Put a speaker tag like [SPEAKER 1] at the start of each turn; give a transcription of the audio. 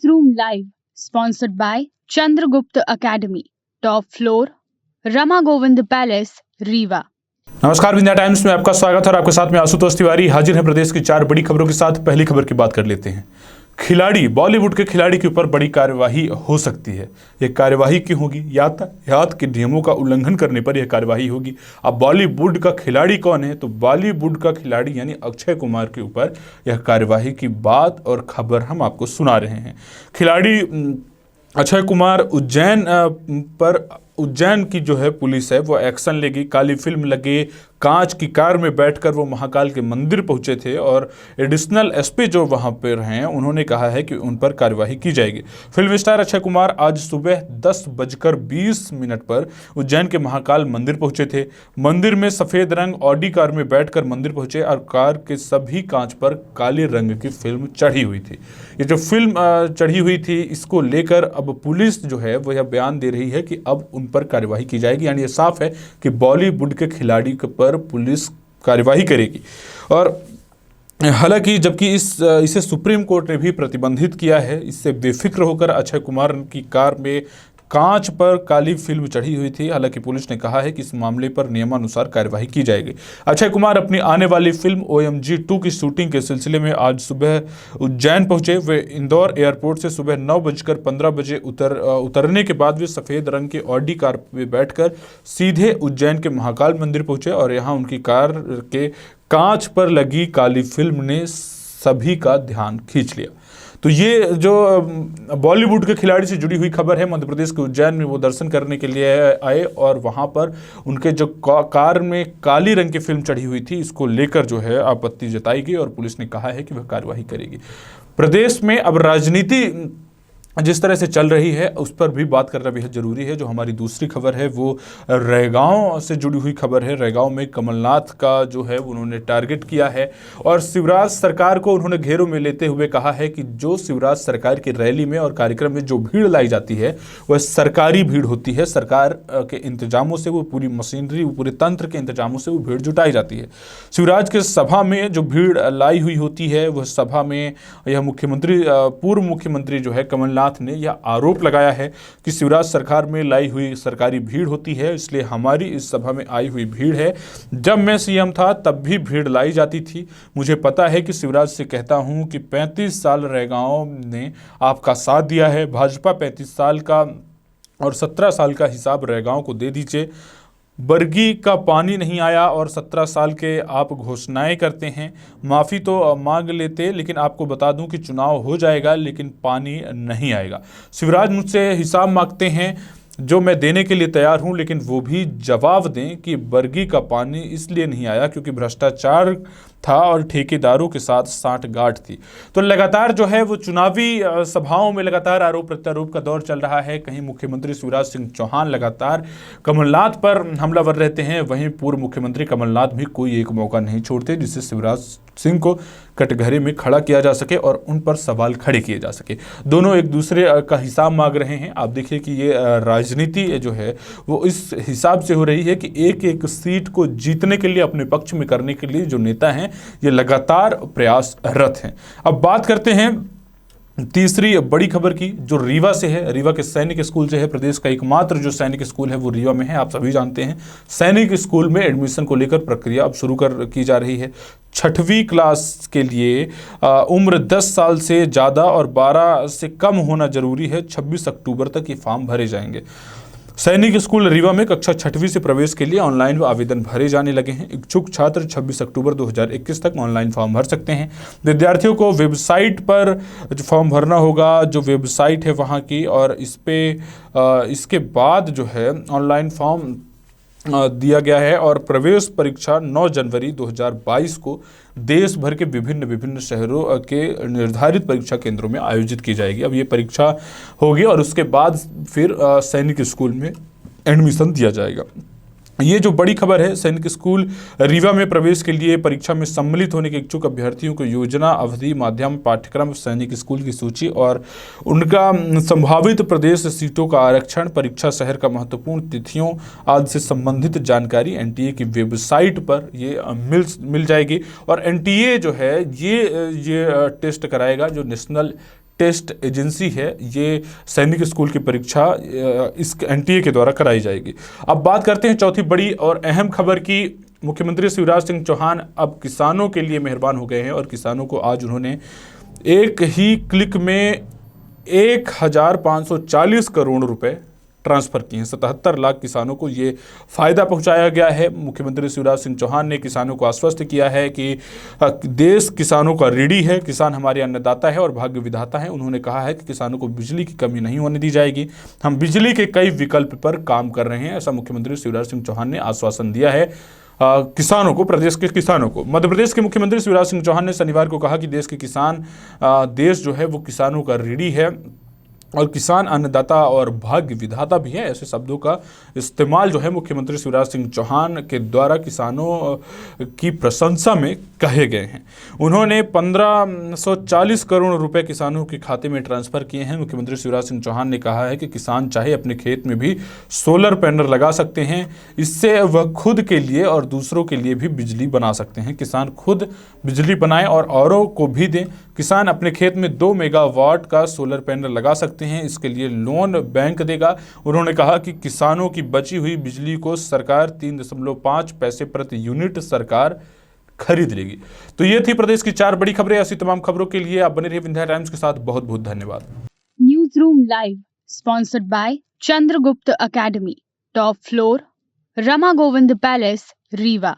[SPEAKER 1] Classroom Live, sponsored by Chandragupta Academy, top floor, Rama Govind Palace, Rewa.
[SPEAKER 2] नमस्कार, Vindhya times में आपका स्वागत है और आपके साथ में आशुतोष तिवारी हाजिर है प्रदेश की 4 बड़ी खबरों के साथ। पहली खबर की बात कर लेते हैं। बॉलीवुड के खिलाड़ी के ऊपर बड़ी कार्यवाही हो सकती है। यह कार्यवाही क्यों होगी? यातायात के नियमों का उल्लंघन करने पर यह कार्यवाही होगी। अब बॉलीवुड का खिलाड़ी कौन है? तो बॉलीवुड का खिलाड़ी यानी अक्षय कुमार के ऊपर यह कार्यवाही की बात और खबर हम आपको सुना रहे हैं। खिलाड़ी अक्षय कुमार उज्जैन की जो है पुलिस है वो एक्शन लेगी। काली फिल्म लगे कांच की कार में बैठकर वो महाकाल के मंदिर पहुंचे थे और एडिशनल एसपी जो वहां पर हैं उन्होंने कहा है कि उन पर कार्यवाही की जाएगी। फिल्म स्टार अक्षय कुमार आज सुबह 10:20 पर उज्जैन के महाकाल मंदिर पहुंचे थे। मंदिर में सफेद रंग ऑडी कार में बैठकर मंदिर पहुंचे और कार के सभी कांच पर काले रंग की फिल्म चढ़ी हुई थी। ये जो फिल्म चढ़ी हुई थी इसको लेकर अब पुलिस जो है वो यह बयान दे रही है कि अब उन पर कार्यवाही की जाएगी। यानी ये साफ है कि बॉलीवुड के खिलाड़ी पर पुलिस कार्यवाही करेगी। और हालांकि जबकि इसे सुप्रीम कोर्ट ने भी प्रतिबंधित किया है। इससे बेफिक्र होकर अक्षय कुमार की कार में कांच पर काली फिल्म चढ़ी हुई थी। हालांकि पुलिस ने कहा है कि इस मामले पर नियमानुसार कार्यवाही की जाएगी। अक्षय कुमार अपनी आने वाली फिल्म OMG 2 की शूटिंग के सिलसिले में आज सुबह उज्जैन पहुंचे। वे इंदौर एयरपोर्ट से सुबह 9:15 उतरने के बाद वे सफ़ेद रंग की ऑडी कार में बैठकर सीधे उज्जैन के महाकाल मंदिर पहुंचे और यहाँ उनकी कार के कांच पर लगी काली फिल्म ने सभी का ध्यान खींच लिया। तो ये जो बॉलीवुड के खिलाड़ी से जुड़ी हुई खबर है। मध्य प्रदेश के उज्जैन में वो दर्शन करने के लिए आए और वहाँ पर उनके जो कार में काली रंग की फिल्म चढ़ी हुई थी इसको लेकर जो है आपत्ति जताई गई और पुलिस ने कहा है कि वह कार्यवाही करेगी। प्रदेश में अब राजनीति जिस तरह से चल रही है उस पर भी बात करना बेहद जरूरी है। जो हमारी दूसरी खबर है वो रैगांव से जुड़ी हुई खबर है। रैगांव में कमलनाथ का जो है उन्होंने टारगेट किया है और शिवराज सरकार को उन्होंने घेरों में लेते हुए कहा है कि जो शिवराज सरकार की रैली में और कार्यक्रम में जो भीड़ लाई जाती है वह सरकारी भीड़ होती है। सरकार के इंतजामों से, वो पूरी मशीनरी, वो पूरे तंत्र के इंतजामों से वो भीड़ जुटाई जाती है। शिवराज के सभा में जो भीड़ लाई हुई होती है वह सभा में यह पूर्व मुख्यमंत्री जो है कमलनाथ ने यह आरोप लगाया है कि शिवराज सरकार में लाई हुई सरकारी भीड़ होती है, इसलिए हमारी इस सभा में आई हुई भीड़ है। जब मैं सीएम था तब भी भीड़ लाई जाती थी। मुझे पता है कि शिवराज से कहता हूं कि 35 साल रैगांव ने आपका साथ दिया है। भाजपा 35 साल का और 17 साल का हिसाब रैगांव को दे दीजिए। बरगी का पानी नहीं आया और 17 साल के आप घोषणाएं करते हैं। माफ़ी तो मांग लेते, लेकिन आपको बता दूं कि चुनाव हो जाएगा लेकिन पानी नहीं आएगा। शिवराज मुझसे हिसाब मांगते हैं जो मैं देने के लिए तैयार हूं, लेकिन वो भी जवाब दें कि बरगी का पानी इसलिए नहीं आया क्योंकि भ्रष्टाचार था और ठेकेदारों के साथ साठगांठ थी। तो लगातार जो है वो चुनावी सभाओं में लगातार आरोप प्रत्यारोप का दौर चल रहा है। कहीं मुख्यमंत्री शिवराज सिंह चौहान लगातार कमलनाथ पर हमलावर रहते हैं, वहीं पूर्व मुख्यमंत्री कमलनाथ भी कोई एक मौका नहीं छोड़ते जिससे शिवराज सिंह को कटघरे में खड़ा किया जा सके और उन पर सवाल खड़े किए जा सके। दोनों एक दूसरे का हिसाब मांग रहे हैं। आप देखिए कि ये राजनीति जो है वो इस हिसाब से हो रही है कि एक एक सीट को जीतने के लिए, अपने पक्ष में करने के लिए जो नेता हैं ये लगातार प्रयासरत हैं। अब बात करते हैं तीसरी बड़ी खबर की जो रीवा से है। रीवा के सैनिक स्कूल से है। प्रदेश का एकमात्र जो सैनिक स्कूल है वो रीवा में है। आप सभी जानते हैं सैनिक स्कूल में एडमिशन को लेकर प्रक्रिया अब शुरू की जा रही है। 6वीं क्लास के लिए उम्र 10 साल से ज़्यादा और 12 से कम होना जरूरी है। 26 अक्टूबर तक ये फॉर्म भरे जाएंगे। सैनिक स्कूल रीवा में कक्षा 6वीं से प्रवेश के लिए ऑनलाइन आवेदन भरे जाने लगे हैं। इच्छुक छात्र 26 अक्टूबर 2021 तक ऑनलाइन फॉर्म भर सकते हैं। विद्यार्थियों को वेबसाइट पर जो फॉर्म भरना होगा, जो वेबसाइट है वहाँ की, और इसके बाद जो है ऑनलाइन फॉर्म दिया गया है और प्रवेश परीक्षा 9 जनवरी 2022 को देश भर के विभिन्न शहरों के निर्धारित परीक्षा केंद्रों में आयोजित की जाएगी। अब ये परीक्षा होगी और उसके बाद फिर सैनिक स्कूल में एडमिशन दिया जाएगा। ये जो बड़ी खबर है, सैनिक स्कूल रीवा में प्रवेश के लिए परीक्षा में सम्मिलित होने के इच्छुक अभ्यर्थियों को योजना, अवधि, माध्यम, पाठ्यक्रम, सैनिक स्कूल की सूची और उनका संभावित प्रदेश सीटों का आरक्षण, परीक्षा शहर का महत्वपूर्ण तिथियों आदि से संबंधित जानकारी एनटीए की वेबसाइट पर ये मिल जाएगी। और एनटीए जो है ये टेस्ट कराएगा, जो नेशनल टेस्ट एजेंसी है, ये सैनिक स्कूल की परीक्षा इस एनटीए के द्वारा कराई जाएगी। अब बात करते हैं चौथी बड़ी और अहम खबर की। मुख्यमंत्री शिवराज सिंह चौहान अब किसानों के लिए मेहरबान हो गए हैं और किसानों को आज उन्होंने एक ही क्लिक में 1540 करोड़ रुपए ट्रांसफर किए हैं। 77 लाख किसानों को ये फायदा पहुंचाया गया है। मुख्यमंत्री शिवराज सिंह चौहान ने किसानों को आश्वस्त किया है कि देश किसानों का ऋणी है, किसान हमारे अन्नदाता है और भाग्य विधाता है। उन्होंने कहा है कि किसानों को बिजली की कमी नहीं होने दी जाएगी। हम बिजली के कई विकल्प पर काम कर रहे हैं, ऐसा मुख्यमंत्री शिवराज सिंह चौहान ने आश्वासन दिया है किसानों को, प्रदेश के किसानों को। मध्य प्रदेश के मुख्यमंत्री शिवराज सिंह चौहान ने शनिवार को कहा कि देश के किसान, देश जो है वो किसानों का ऋणी है और किसान अन्नदाता और भाग्य विधाता भी है। ऐसे शब्दों का इस्तेमाल जो है मुख्यमंत्री शिवराज सिंह चौहान के द्वारा किसानों की प्रशंसा में कहे गए हैं। उन्होंने 1540 करोड़ रुपए किसानों के खाते में ट्रांसफर किए हैं। मुख्यमंत्री शिवराज सिंह चौहान ने कहा है कि किसान चाहे अपने खेत में भी सोलर पैनल लगा सकते हैं, इससे वह खुद के लिए और दूसरों के लिए भी बिजली बना सकते हैं। किसान खुद बिजली बनाएं और औरों को भी दें। किसान अपने खेत में 2 मेगावाट का सोलर पैनल लगा सकते हैं, इसके लिए लोन बैंक देगा। उन्होंने कहा कि किसानों की बची हुई बिजली को सरकार 3.5 पैसे प्रति यूनिट सरकार खरीद लेगी। तो ये थी प्रदेश की 4 बड़ी खबरें। ऐसी तमाम खबरों के लिए आप बने रहिए विंध्या टाइम्स के साथ। बहुत बहुत धन्यवाद।
[SPEAKER 1] News room live sponsored by Chandragupta academy, top floor, Rama Govind palace, Rewa.